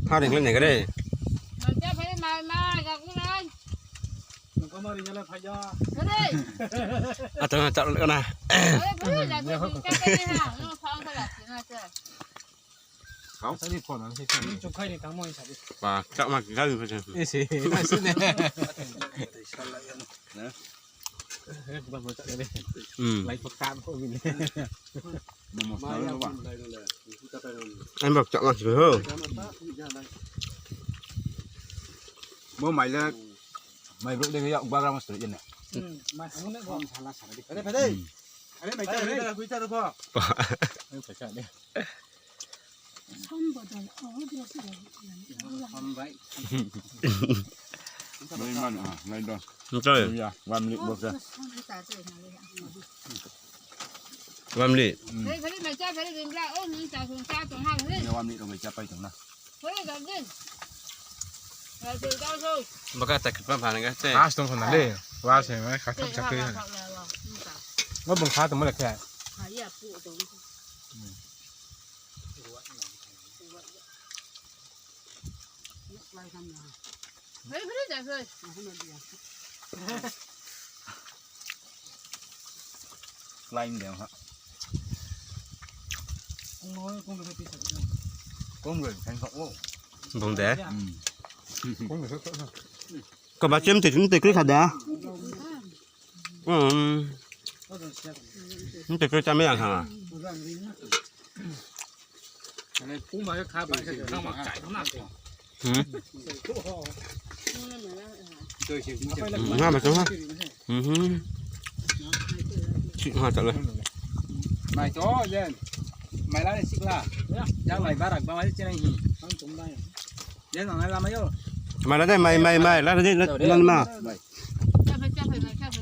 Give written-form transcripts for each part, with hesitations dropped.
พาเด็กเล่นไหนก็ได้มันจะไปมากับกูเลยมันก็มาเรียนอะไรพยาอาจจะจับกันนะเขาสนิทคนนั้นใช่ไหมจุกไข่ในทั้งหมดใช่ไหมป่ากลับมากินข้าวอยู่เพื่อนเอสิไม่สิเนี่ยนะบ้านมันจะได้ไล่ประกาศพวกนี้มาแล้วว่ะอันบอกจับมาสิเฮ้ยเมื่อใหม่แล้วไม่รู้ได้ยังบ้านเรามาสุดยังไงมาทำนั่นก่อนทำลาสารดิไปได้อะไรไปเจอเลยคุยเจอแล้วพ่อไปเจอเนี่ยทำบ่ได้อ๋อเดี๋ยวสิทำไว้ไม่มันไม่โดนไม่ใช่วันนี้บอกเลยวันนี้เฮ้ยเขาไม่จับเขาดึงแล้วโอ้ยจับถึงจับตรงห้างเลยเนี่ยวันนี้เราไปจับไปตรงนั้นเฮ้ยจับดิเราถึงเจ้าสู้บักแต่ขึ้นผ่านกันใช่ตรงนั้นเลยว่าใช่ไหมขาทับจับเลยว่าบังคับตรงเมื่อไหร่แค่หายาปูตรงเฮ้ยไม่ได้จับเลยไล่เดียวครับน้อยคงจะไปสักคงเลยแทงเขาโอ้บงเด้คงเลยสักก็มาเชื่อมติดขึ้นขัดเด้อมันติดขึ้นจะไม่อยากห่างอะไรปูมาก็ขาไปข้างหมาจ่ายข้างหน้าก่อนห้ามาจังฮะชิฮะจังเลยไม่โตเย็นไม่ละสิกละยังไม่บารักบางวันจะไหนหิตั้งตรงได้เย็นอะไรละไม่ยอมาแล้วได้ไม่แล้วได้นั่นมาจับไปจับไป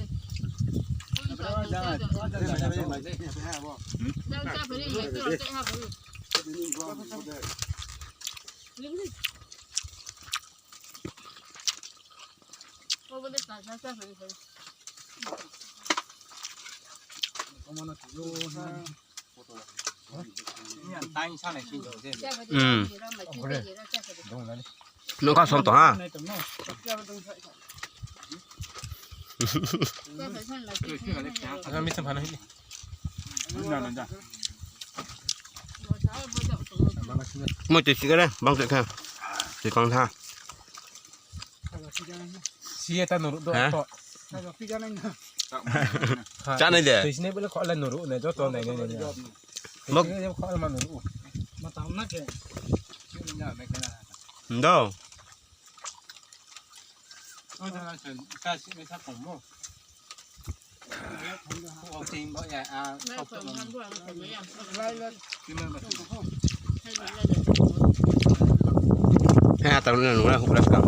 ตายช่างไหนชิ้นเดียวเส้นน้องข้าวส้มต่อฮะมีสัมพันธ์อะไรนั่นจ้ะไม่ติดสิก็ได้บางติดแค่ติดกองท่าเสียแต่หนูด้วยต่อจ้าไหนเดี๋ยวตัวนี้เป็นข้อละหนูเนี่ยเจ้าตัวไหนเนี่ยมักข้อละมันหนูมาตามนักเลยดอเอาจะเชิญกาสิไม่ทับผมมั้งเอาจริงบ่ใหญ่ขอบคุณไล่เลยคือมันแบบให้ตามนั้นหนูนะหุบแล้วกัน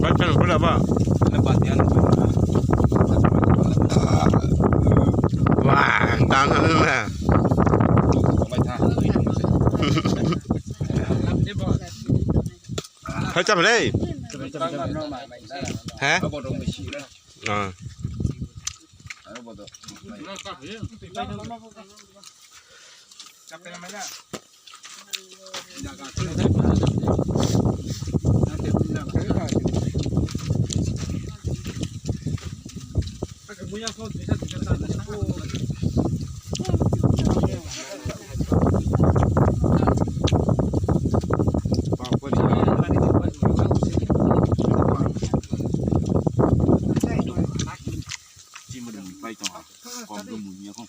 บ้านฉันพูดแล้วว่าว้าตามนั้นแหละเขาจับไปเลยฮะจับไปไหมล่ะมุยาเขาดิฉันจะทำอะไรนะจีมันไปต่อกองดูมุยาเขา